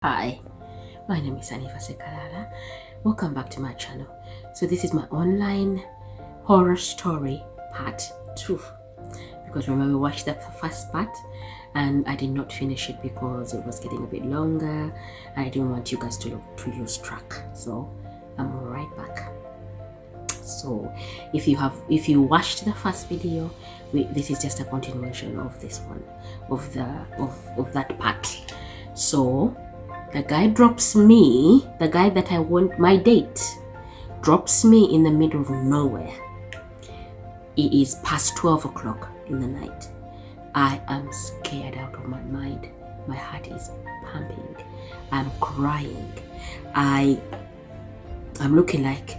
Hi, my name is Anifa Sekalala. Welcome back to my channel. So this is my online horror story part 2, because remember we watched the first part and I did not finish it because it was getting a bit longer and I didn't want you guys to lose track. So I'm right back. So if you watched the first video, this is just a continuation of this one, of that part. So the guy drops me, the guy that I want, my date, drops me in the middle of nowhere. It is past 12 o'clock in the night. I am scared out of my mind. My heart is pumping. I'm crying. I'm looking like,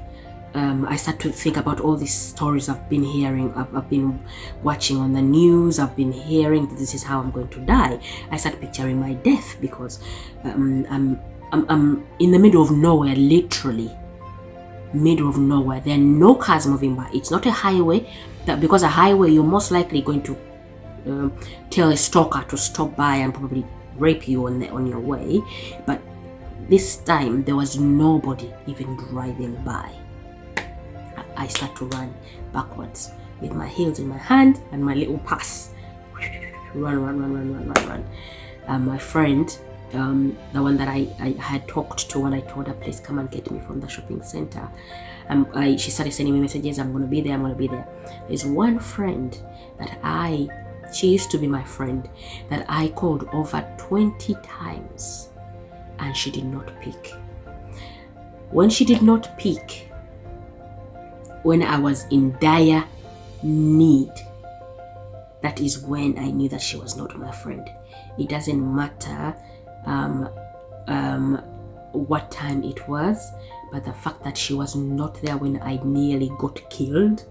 I start to think about all these stories I've been hearing, I've been watching on the news, I've been hearing that this is how I'm going to die. I start picturing my death because I'm in the middle of nowhere, literally middle of nowhere. There are no cars moving by. It's not a highway, because a highway you're most likely going to tell a stalker to stop by and probably rape you on your way. But this time there was nobody even driving by. I start to run backwards with my heels in my hand and my little pass. Run. My friend, the one that I had talked to when I told her, please come and get me from the shopping center. She started sending me messages, I'm going to be there. There's one friend that she used to be my friend, that I called over 20 times and she did not pick. When she did not pick, when I was in dire need, that is when I knew that she was not my friend. It doesn't matter what time it was, but the fact that she was not there when I nearly got killed,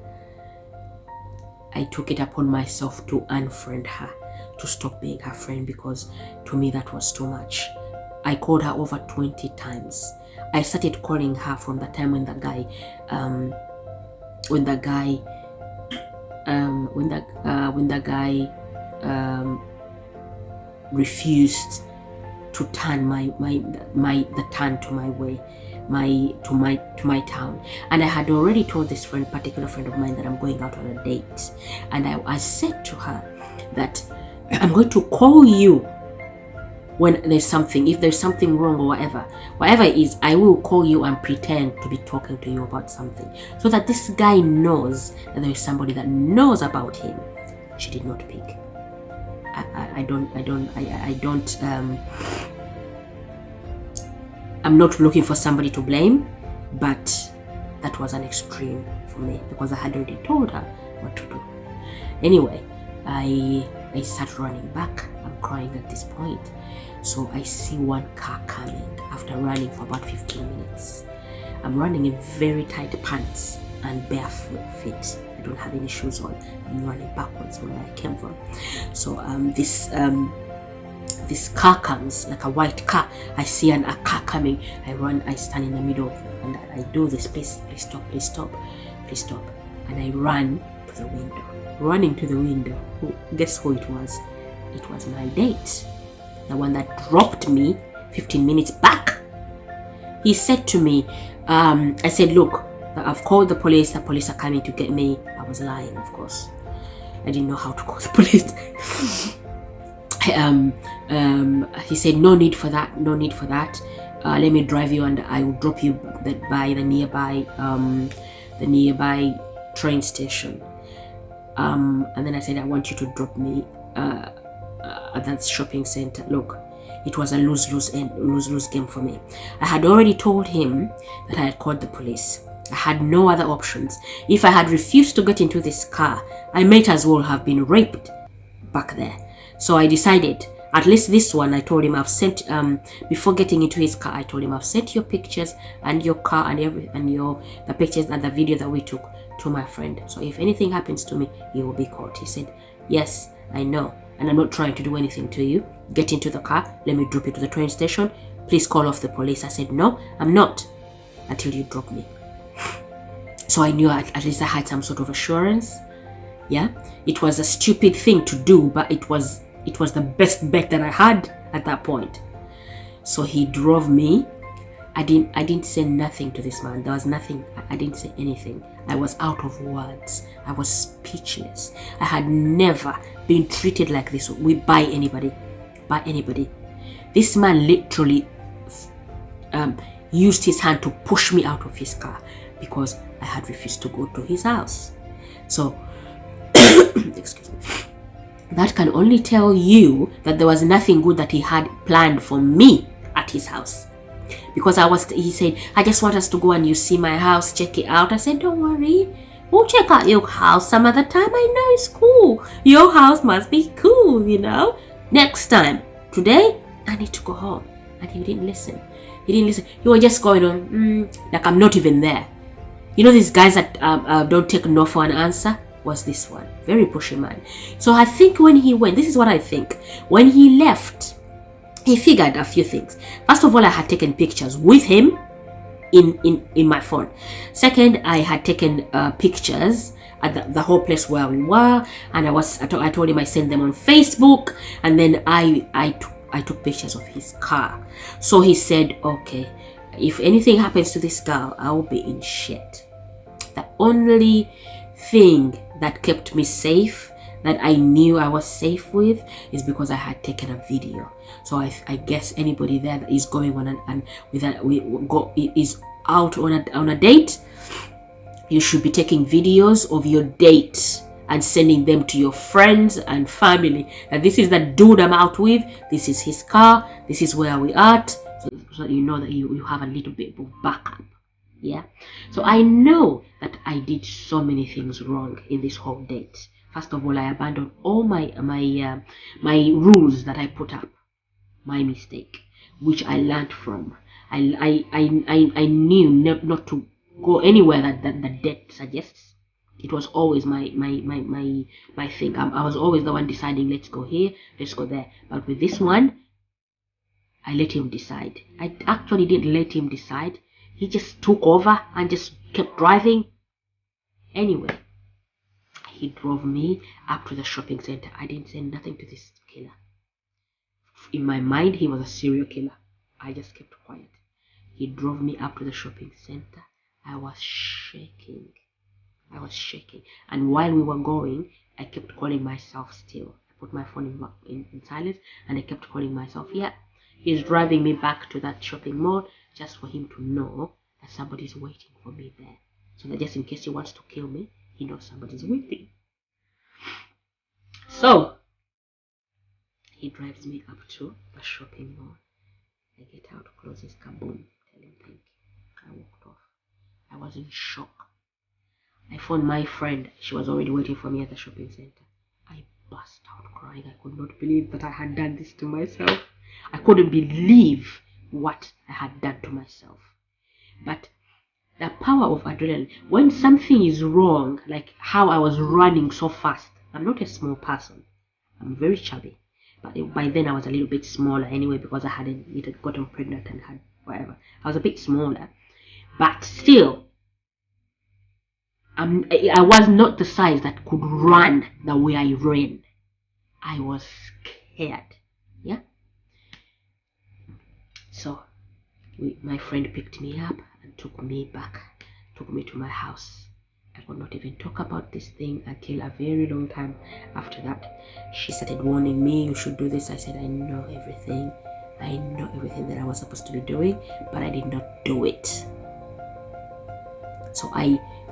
I took it upon myself to unfriend her, to stop being her friend, because to me that was too much. I called her over 20 times. I started calling her from the time when the guy refused to turn the turn to my way, to my town. And I had already told this particular friend of mine, that I'm going out on a date, and I said to her that I'm going to call you when there's something, if there's something wrong or whatever it is, I will call you and pretend to be talking to you about something, so that this guy knows that there is somebody that knows about him. She did not pick. I'm not looking for somebody to blame, but that was an extreme for me, because I had already told her what to do. Anyway, I start running back. I'm crying at this point. So I see one car coming after running for about 15 minutes. I'm running in very tight pants and barefoot feet. I don't have any shoes on. I'm running backwards from where I came from. So this car comes, like a white car. I see a car coming. I run, I stand in the middle, and I do this, please stop. And I run to the window. Running to the window. Guess who it was? It was my date. The one that dropped me 15 minutes back. He said to me, I said, look, I've called the police are coming to get me. I was lying, of course. I didn't know how to call the police. He said, no need for that. Let me drive you and I will drop you by the nearby train station. And then I said, I want you to drop me at that shopping center. Look, it was a lose-lose game for me. I had already told him that I had called the police. I had no other options. If I had refused to get into this car, I might as well have been raped back there. So I decided, at least this one, I told him I've sent, before getting into his car, I told him I've sent your pictures and your car and the pictures and the video that we took to my friend. So if anything happens to me, you will be caught. He said, yes, I know. And I'm not trying to do anything to you. Get into the car. Let me drop you to the train station. Please call off the police. I said, no, I'm not, until you drop me. So I knew at least I had some sort of assurance. Yeah, it was a stupid thing to do, but it was the best bet that I had at that point. So he drove me. I didn't say nothing to this man. There was nothing. I didn't say anything. I was out of words. I was speechless. I had never been treated like this by anybody. This man literally used his hand to push me out of his car because I had refused to go to his house. So, excuse me. That can only tell you that there was nothing good that he had planned for me at his house. Because he said, I just want us to go and you see my house, check it out. I said, don't worry, we'll check out your house some other time. I know it's cool. Your house must be cool, next time. Today, I need to go home. And he didn't listen. He was just going on, like I'm not even there. These guys that don't take no for an answer? Was this one. Very pushy man. So I think when he went, this is what I think. When he left, he figured a few things. First of all, I had taken pictures with him in my phone. Second, I had taken pictures at the whole place where we were, and I told him I sent them on Facebook, and then I took pictures of his car. So he said, okay, if anything happens to this girl, I will be in shit. The only thing that kept me safe, that I knew I was safe with, is because I had taken a video. So I guess anybody there that is going on is out on a date, you should be taking videos of your date and sending them to your friends and family. And this is the dude I'm out with. This is his car. This is where we are at. So you know that you have a little bit of backup. Yeah. So I know that I did so many things wrong in this whole date. First of all, I abandoned all my rules that I put up. My mistake, which I learned from. I knew not to go anywhere that the date suggests. It was always my thing. I was always the one deciding, let's go here, let's go there. But with this one, I let him decide. I actually didn't let him decide. He just took over and just kept driving. Anyway, he drove me up to the shopping center. I didn't say nothing to this killer. In my mind, he was a serial killer. I just kept quiet. He drove me up to the shopping center. I was shaking. And while we were going, I kept calling myself still. I put my phone in silence, and I kept calling myself. Yeah, he's driving me back to that shopping mall just for him to know that somebody's waiting for me there. So that just in case he wants to kill me, he knows somebody's waiting. So he drives me up to the shopping mall. I get out, closes, kaboom, tell him thank you. I walked off. I was in shock. I phoned my friend. She was already waiting for me at the shopping center. I burst out crying. I could not believe that I had done this to myself. I couldn't believe what I had done to myself. But the power of adrenaline, when something is wrong, like how I was running so fast. I'm not a small person. I'm very chubby. But by then I was a little bit smaller anyway, because I hadn't gotten pregnant and had whatever. I was a bit smaller. But still, I was not the size that could run the way I ran. I was scared. Yeah? So, my friend picked me up and took me to my house. I could not even talk about this thing until a very long time after that. She started warning me, you should do this. I said, I know everything. I know everything that I was supposed to be doing, but I did not do it. So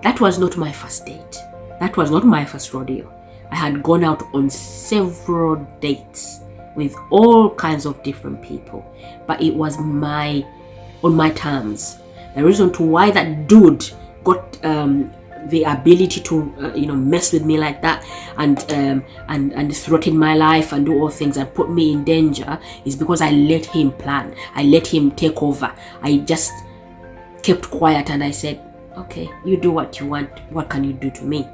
that was not my first date. That was not my first rodeo. I had gone out on several dates with all kinds of different people, but it was on my terms. The reason to why that dude got the ability to mess with me like that and threaten my life and do all things and put me in danger is because I let him plan. I let him take over. I just kept quiet and I said, okay, you do what you want. What can you do to me?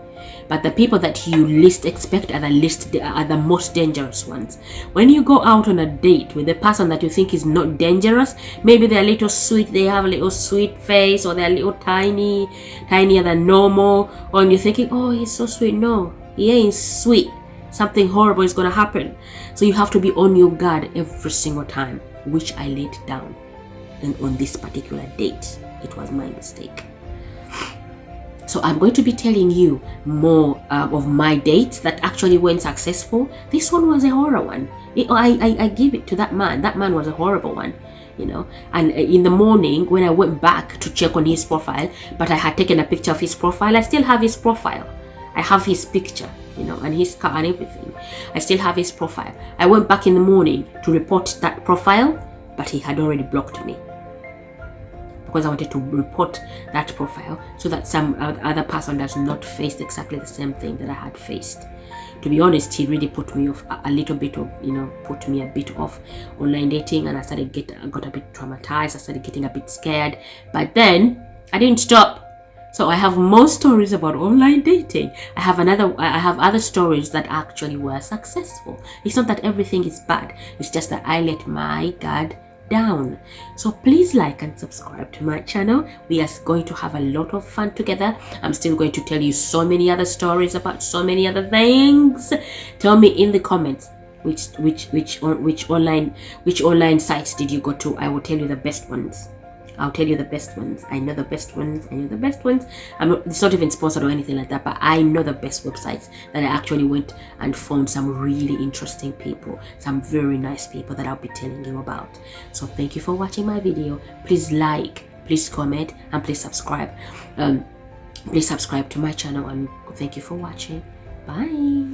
But the people that you least expect are the most dangerous ones. When you go out on a date with a person that you think is not dangerous, maybe they're a little sweet, they have a little sweet face, or they're a little tinier than normal, and you're thinking, oh, he's so sweet. No, he ain't sweet. Something horrible is going to happen. So you have to be on your guard every single time. which I laid down, and on this particular date, it was my mistake. So I'm going to be telling you more of my dates that actually went successful. This one was a horror one. I give it to that man. That man was a horrible one, you know. And in the morning when I went back to check on his profile, but I had taken a picture of his profile, I still have his profile. I have his picture, you know, and his car and everything. I still have his profile. I went back in the morning to report that profile, but he had already blocked me, because I wanted to report that profile so that some other person does not face exactly the same thing that I had faced. To be honest, he really put me off a little bit of, you know, put me a bit off online dating, and I got a bit traumatized. I started getting a bit scared, but then I didn't stop. So I have more stories about online dating. I have other stories that actually were successful. It's not that everything is bad. It's just that I let my guard down. So please like and subscribe to my channel. We are going to have a lot of fun together. I'm still going to tell you so many other stories about so many other things. Tell me in the comments which online sites did you go to. I will tell you the best ones. I'll tell you the best ones. I know the best ones. It's not even sponsored or anything like that, but I know the best websites that I actually went and found some really interesting people, some very nice people that I'll be telling you about. So thank you for watching my video. Please like, please comment, and please subscribe. Please subscribe to my channel, and thank you for watching. Bye.